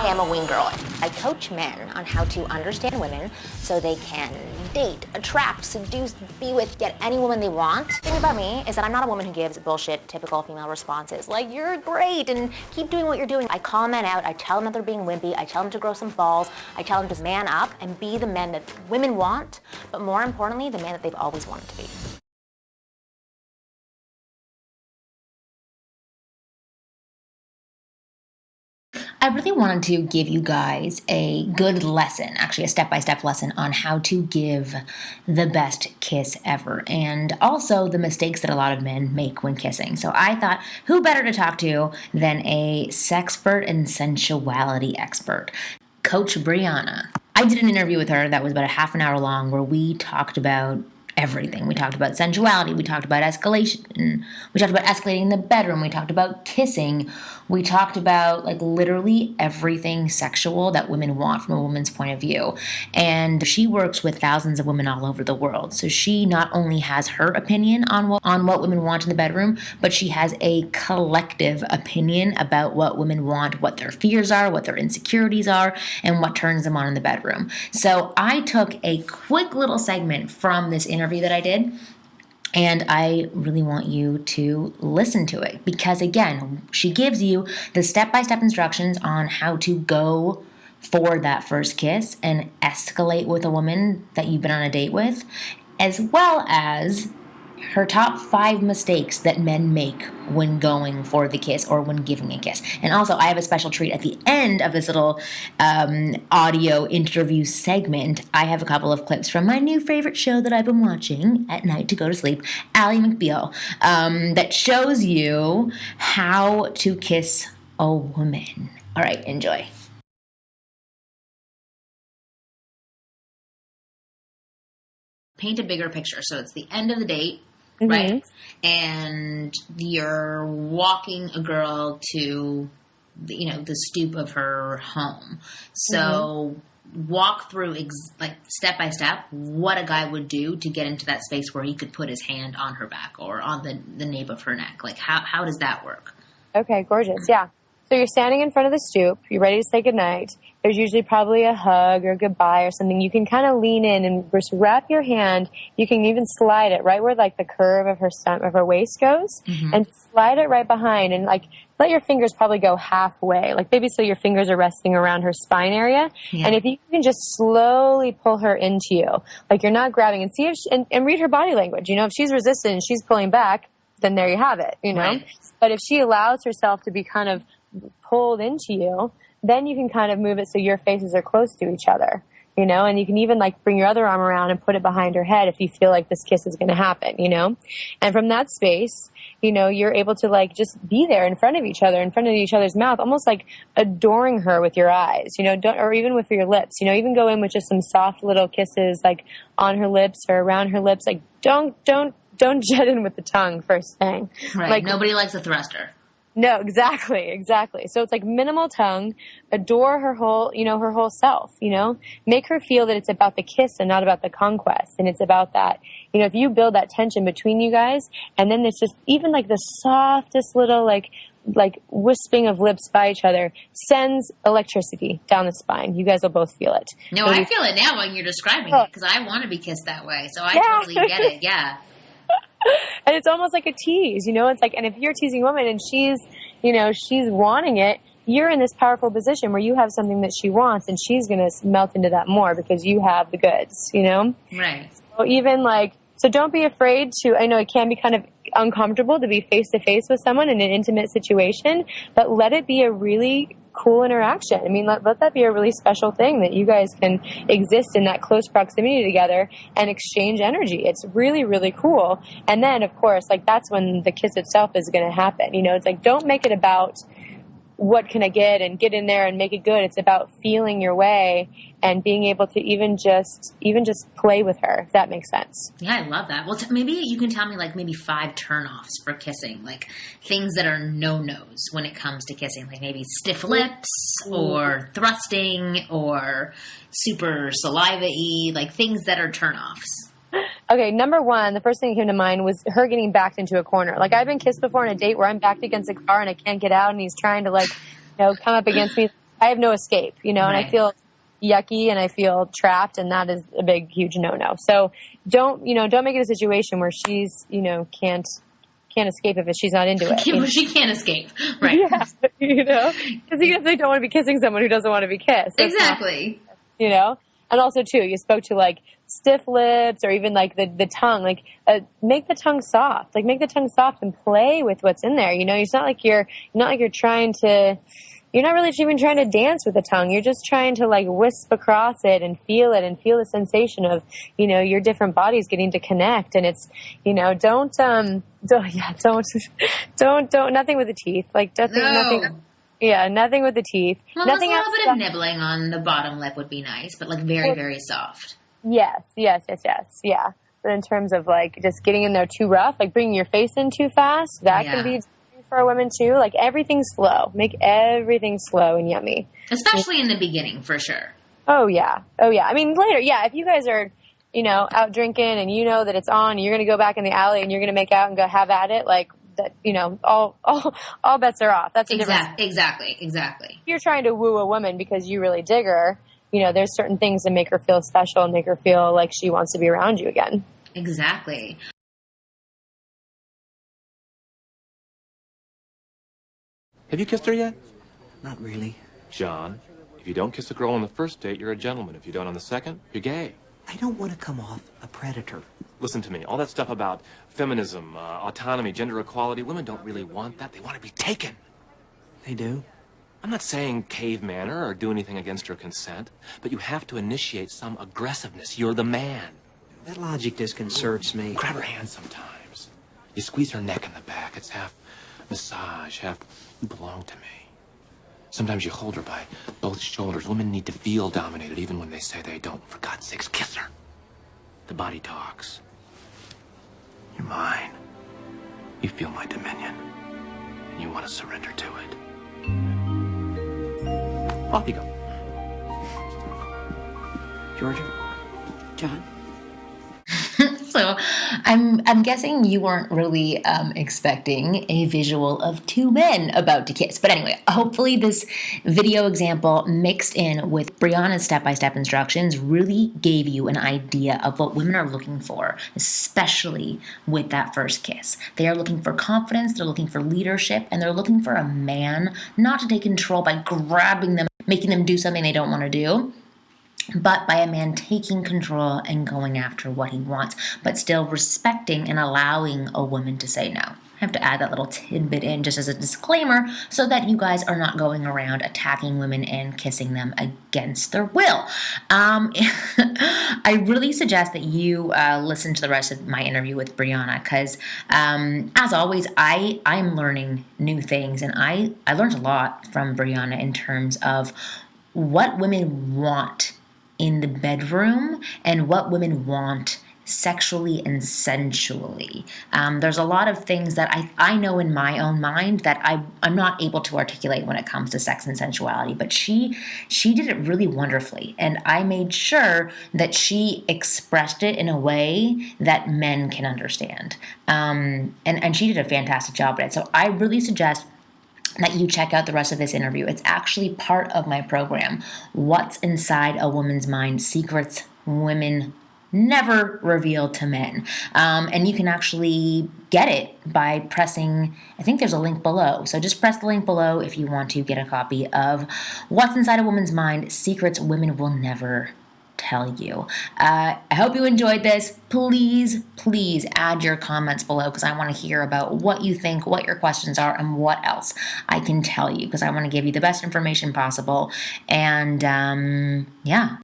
I am a wing girl. I coach men on how to understand women so they can date, attract, seduce, be with, get any woman they want. The thing about me is that I'm not a woman who gives bullshit, typical female responses like, you're great and keep doing what you're doing. I call men out, I tell them that they're being wimpy, I tell them to grow some balls, I tell them to man up and be the men that women want, but more importantly, the man that they've always wanted to be. I really wanted to give you guys a good lesson, actually a step-by-step lesson on how to give the best kiss ever, and also the mistakes that a lot of men make when kissing. So I thought, who better to talk to than a sexpert and sensuality expert, Coach Brianna. I did an interview with her that was about a half an hour long where we talked about everything. We talked about sensuality, we talked about escalation, we talked about escalating in the bedroom, we talked about kissing, we talked about like literally everything sexual that women want from a woman's point of view. And she works with thousands of women all over the world. So she not only has her opinion on what women want in the bedroom, but she has a collective opinion about what women want, what their fears are, what their insecurities are, and what turns them on in the bedroom. So I took a quick little segment from this interview that I did, and I really want you to listen to it because, again, she gives you the step-by-step instructions on how to go for that first kiss and escalate with a woman that you've been on a date with, as well as her top 5 mistakes that men make when going for the kiss or when giving a kiss. And also, I have a special treat at the end of this little audio interview segment. I have a couple of clips from my new favorite show that I've been watching at night to go to sleep, Ally McBeal, that shows you how to kiss a woman. All right, enjoy. Paint a bigger picture. So it's the end of the date. Mm-hmm. Right? And you're walking a girl to, the stoop of her home. So walk through, step by step, what a guy would do to get into that space where he could put his hand on her back or on the nape of her neck. Like, how does that work? Okay, gorgeous. Yeah. So you're standing in front of the stoop. You're ready to say goodnight. There's usually probably a hug or goodbye or something. You can kind of lean in and just wrap your hand. You can even slide it right where like the curve of her waist goes, and slide it right behind, and like let your fingers probably go halfway, like maybe so your fingers are resting around her spine area. Yeah. And if you can just slowly pull her into you, like you're not grabbing, and see if and read her body language. If she's resistant and she's pulling back, then there you have it. Right. But if she allows herself to be kind of pulled into you, then you can kind of move it so your faces are close to each other, and you can even like bring your other arm around and put it behind her head if you feel like this kiss is going to happen, and from that space, you're able to like just be there in front of each other, in front of each other's mouth, almost like adoring her with your eyes, or even with your lips, even go in with just some soft little kisses like on her lips or around her lips. Like don't jet in with the tongue first thing. Right. Like, nobody likes a thruster. No, exactly. So it's like minimal tongue, adore her whole self, make her feel that it's about the kiss and not about the conquest. And it's about that, if you build that tension between you guys, and then it's just even like the softest little, like wisping of lips by each other sends electricity down the spine. You guys will both feel it. No, I feel it now when you're describing it because I want to be kissed that way. So I totally get it. Yeah. And it's almost like a tease, it's like, and if you're teasing a woman and she's wanting it, you're in this powerful position where you have something that she wants and she's going to melt into that more because you have the goods, Right. So even so don't be afraid to, I know it can be kind of uncomfortable to be face to face with someone in an intimate situation, but let it be a really cool interaction. I mean, let that be a really special thing that you guys can exist in that close proximity together and exchange energy. It's really, really cool. And then, of course, like that's when the kiss itself is going to happen. It's like, don't make it about what can I get and get in there and make it good. It's about feeling your way and being able to even just play with her, if that makes sense. Yeah, I love that. Well, maybe you can tell me like maybe 5 turnoffs for kissing, like things that are no-nos when it comes to kissing, like maybe stiff lips or thrusting or super saliva-y, like things that are turnoffs. Okay, number one, the first thing that came to mind was her getting backed into a corner. Like, I've been kissed before on a date where I'm backed against a car and I can't get out, and he's trying to, come up against me. I have no escape, and Right. I feel yucky and I feel trapped, and that is a big, huge no-no. So don't make it a situation where she's, can't escape if she's not into it. She can't escape. Right. Yeah, because they don't want to be kissing someone who doesn't want to be kissed. That's Exactly. not, and also too, you spoke to like stiff lips or even like the tongue, like make the tongue soft, and play with what's in there. It's not like you're trying to. You're not really even trying to dance with the tongue. You're just trying to like wisp across it and feel the sensation of, your different bodies getting to connect. And it's, don't, nothing with the teeth. Like nothing. Yeah, nothing with the teeth. Well, nothing a little bit of nibbling on the bottom lip would be nice, but like very, very soft. Yes. Yeah. But in terms of like just getting in there too rough, like bringing your face in too fast, that can be for women too. Like everything's slow. Make everything slow and yummy. Especially in the beginning, for sure. Oh yeah. I mean later, yeah, if you guys are, out drinking and that it's on and you're gonna go back in the alley and you're gonna make out and go have at it, like that, all bets are off. That's a different. Exactly. If you're trying to woo a woman because you really dig her, there's certain things that make her feel special and make her feel like she wants to be around you again. Exactly. Have you kissed her yet? Not really. John, if you don't kiss a girl on the first date, you're a gentleman. If you don't on the second, you're gay. I don't want to come off a predator. Listen to me. All that stuff about feminism, autonomy, gender equality, women don't really want that. They want to be taken. They do? I'm not saying cave manner or do anything against her consent, but you have to initiate some aggressiveness. You're the man. That logic disconcerts me. Grab her hand sometimes. You squeeze her neck in the back. It's half massage, half you belong to me. Sometimes you hold her by both shoulders. Women need to feel dominated even when they say they don't. For God's sakes, kiss her. The body talks. You're mine. You feel my dominion. And you want to surrender to it. Off you go. Georgia? John? So I'm guessing you weren't really expecting a visual of two men about to kiss. But anyway, hopefully this video example mixed in with Brianna's step-by-step instructions really gave you an idea of what women are looking for, especially with that first kiss. They are looking for confidence, they're looking for leadership, and they're looking for a man not to take control by grabbing them, making them do something they don't want to do, but by a man taking control and going after what he wants, but still respecting and allowing a woman to say no. I have to add that little tidbit in just as a disclaimer so that you guys are not going around attacking women and kissing them against their will. I really suggest that you listen to the rest of my interview with Brianna because, as always, I'm learning new things, and I learned a lot from Brianna in terms of what women want in the bedroom and what women want sexually and sensually. There's a lot of things that I know in my own mind that I'm not able to articulate when it comes to sex and sensuality, but she did it really wonderfully, and I made sure that she expressed it in a way that men can understand. And she did a fantastic job at it. So I really suggest that you check out the rest of this interview. It's actually part of my program, What's Inside a Woman's Mind, Secrets Women Never Reveal to Men. And you can actually get it by pressing, I think there's a link below. So just press the link below if you want to get a copy of What's Inside a Woman's Mind, Secrets Women Will Never Tell You. I hope you enjoyed this. Please add your comments below because I want to hear about what you think, what your questions are, and what else I can tell you because I want to give you the best information possible. And yeah,